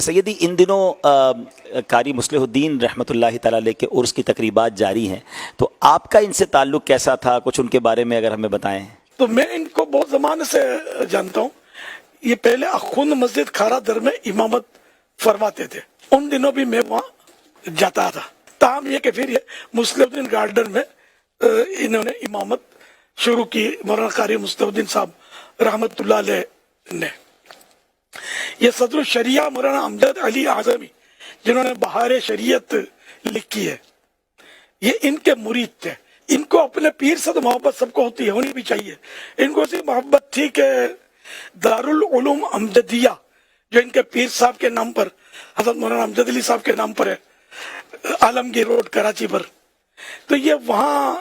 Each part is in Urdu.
سیدی ان دنوں قاری مصلح الدین رحمۃ اللہ تعالی علیہ کے عرس کی تقریبات جاری ہیں، تو آپ کا ان سے تعلق کیسا تھا؟ کچھ ان کے بارے میں اگر ہمیں بتائیں۔ تو میں ان کو بہت زمانے سے جانتا ہوں۔ یہ پہلے اخوند مسجد کھارا در میں امامت فرماتے تھے، ان دنوں بھی میں وہاں جاتا تھا۔ تاہم یہ کہ پھر یہ مصلح الدین گارڈن میں انہوں نے امامت شروع کی، مولانا قاری مصلح الدین صاحب رحمۃ اللہ علیہ نے۔ یہ صدر الشریعہ مولانا امجد علی اعظمی جنہوں نے بہار شریعت لکھی ہے، یہ ان کے مرید تھے۔ ان کو اپنے پیر سے تو محبت سب کو ہوتی ہے، ہونی بھی چاہیے۔ ان کو اسی محبت تھی کہ دارالعلوم امجدیہ جو ان کے پیر صاحب کے نام پر، حضرت مولانا امجد علی صاحب کے نام پر ہے، عالمگیر روڈ کراچی پر، تو یہ وہاں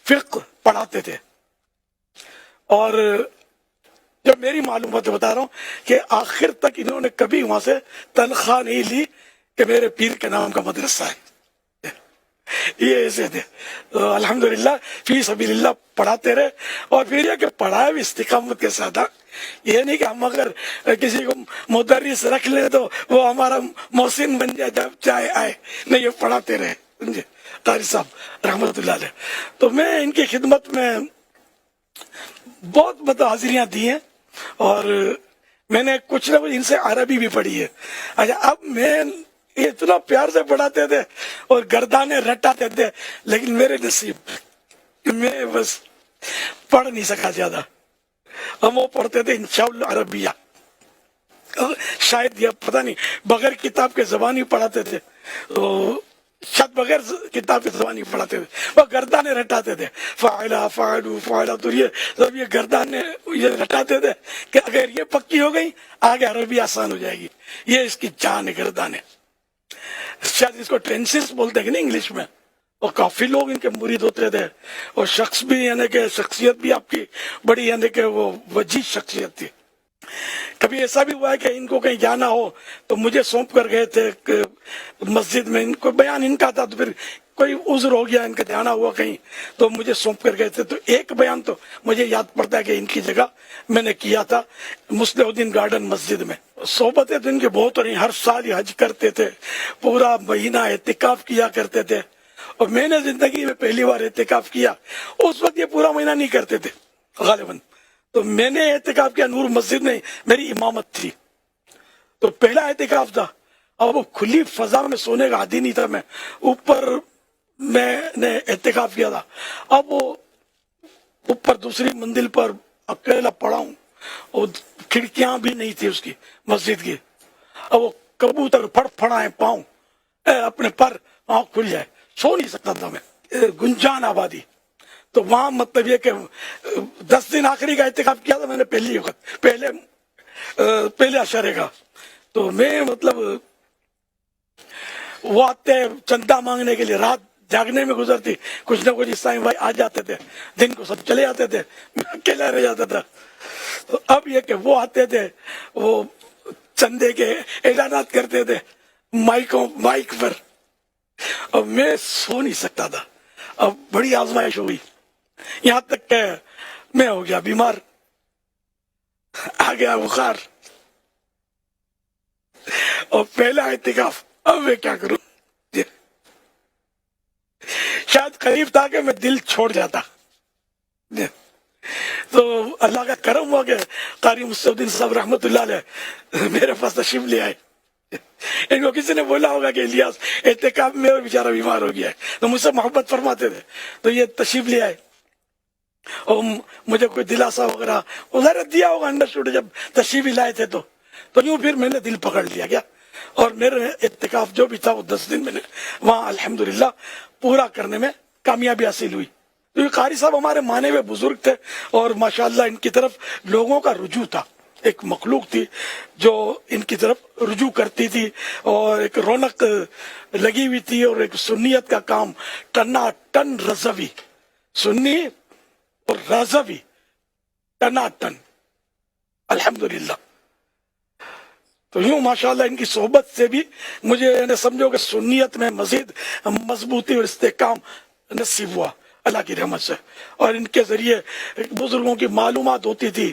فقہ پڑھاتے تھے۔ اور جب میری معلومات بتا رہا ہوں کہ آخر تک انہوں نے کبھی وہاں سے تنخواہ نہیں لی کہ میرے پیر کے نام کا مدرسہ ہے، یہ ایسے تھے۔ الحمدللہ فی سبیل اللہ پڑھاتے رہے، اور پھر یہ کہ پڑھایا بھی استقامت کے ساتھ۔ یہ نہیں کہ ہم اگر کسی کو مدرس رکھ لیں تو وہ ہمارا محسن بن جائے جب چاہے آئے، نہیں، یہ پڑھاتے رہے سمجھے قاری صاحب رحمۃ اللہ علیہ۔ تو میں ان کی خدمت میں بہت حاضریاں دی ہیں، اور میں نے کچھ نہ کچھ ان سے عربی بھی پڑھی ہے۔ اچھا، اب میں اتنا پیار سے پڑھاتے تھے اور گردانے رٹاتے تھے، لیکن میرے نصیب میں بس پڑھ نہیں سکا زیادہ۔ ہم وہ پڑھتے تھے انشاءاللہ عربیہ، شاید یہ پتہ نہیں بغیر کتاب کے زبانی پڑھاتے تھے، تو شاید بغیر کتاب کے زبانی پڑھاتے تھے، وہ گردانے رٹاتے تھے، فاعلہ فاعلو فاعلہ، تو یہ سب یہ گردانے یہ رٹاتے تھے کہ اگر یہ پکی ہو گئی آگے عربی آسان ہو جائے گی۔ یہ اس کی جان ہے گردانے، شاید اس کو ٹینسز بولتے ہیں نا انگلش میں۔ اور کافی لوگ ان کے مرید ہوتے تھے، اور شخص بھی یعنی کہ شخصیت بھی آپ کی بڑی یعنی کہ وہ وجیز شخصیت تھی۔ کبھی ایسا بھی ہوا ہے کہ ان کو کہیں جانا ہو تو مجھے سونپ کر گئے تھے مسجد میں، ان کو بیان ان کا تھا، تو پھر کوئی عذر ہو گیا، ان کا جانا ہوا کہیں، تو مجھے سونپ کر گئے تھے۔ تو ایک بیان تو مجھے یاد پڑتا ہے کہ ان کی جگہ میں نے کیا تھا مصلح الدین گارڈن مسجد میں۔ صحبتیں تو ان کے بہت ہو رہی، ہر سال یہ حج کرتے تھے، پورا مہینہ اعتکاف کیا کرتے تھے، اور میں نے زندگی میں پہلی بار اعتکاف کیا۔ اس وقت یہ پورا مہینہ نہیں کرتے تھے غالباً، تو میں نے اعتکاف کیا نور مسجد میں، میری امامت تھی، تو پہلا اعتکاف تھا۔ اور وہ کھلی فضا میں سونے کا عادی نہیں تھا، میں اوپر میں نے اعتکاف کیا تھا۔ اب وہ اوپر دوسری منزل پر اکیلا پڑا ہوں، اور کھڑکیاں بھی نہیں تھی اس کی مسجد کی، اب وہ کبوتر پھڑ پھڑائے پاؤں اپنے پر آنکھ کھل جائے، سو نہیں سکتا تھا میں۔ گنجان آبادی، تو وہاں مطلب یہ کہ 10 دن آخری کا اعتکاف کیا تھا میں نے پہلی وقت، پہلے اشارے کا۔ تو میں مطلب وہ آتے چندہ مانگنے کے لیے، رات جاگنے میں گزرتی، کچھ نہ کچھ عیسائی بھائی آ جاتے تھے، دن کو سب چلے جاتے تھے، میں اکیلا رہ جاتا تھا۔ تو اب یہ کہ وہ آتے تھے، وہ چندے کے اعلانات کرتے تھے مائک پر، اب میں سو نہیں سکتا تھا۔ اب بڑی آزمائش ہوئی، یہاں تک کہ میں ہو گیا بیمار، آ گیا بخار، اور پہلا اعتکاف، اب میں کیا کروں؟ شاید قریب تھا کہ میں دل چھوڑ جاتا، تو اللہ کا کرم ہوا کہ قاری مصلح الدین صاحب رحمۃ اللہ علیہ میرے پاس تشریف لے آئے۔ ان کو کسی نے بولا ہوگا کہ الیاس اعتکاف میں بیچارہ بیمار ہو گیا ہے، تو مجھ سے محبت فرماتے تھے، تو یہ تشریف لے آئے، اور مجھے کوئی دلاسا وغیرہ وغیرہ دیا ہوگا انڈرسٹوڈ، جب تشریف لائے تھے تو یوں پھر میں نے دل پکڑ لیا گیا، اور میرے اعتکاف جو بھی تھا وہ 10 دن میں نے وہاں الحمدللہ پورا کرنے میں کامیابی حاصل ہوئی۔ تو یہ قاری صاحب ہمارے مانے ہوئے بزرگ تھے، اور ماشاءاللہ ان کی طرف لوگوں کا رجوع تھا، ایک مخلوق تھی جو ان کی طرف رجوع کرتی تھی، اور ایک رونق لگی ہوئی تھی، اور ایک سنیت کا کام ٹنا ٹن رضوی، سنی اور رضوی ٹنا ٹن الحمدللہ۔ تو یوں ماشاءاللہ ان کی صحبت سے بھی مجھے سمجھو کہ سنیت میں مزید مضبوطی اور استحکام نصیب ہوا اللہ کی رحمت سے، اور ان کے ذریعے بزرگوں کی معلومات ہوتی تھی،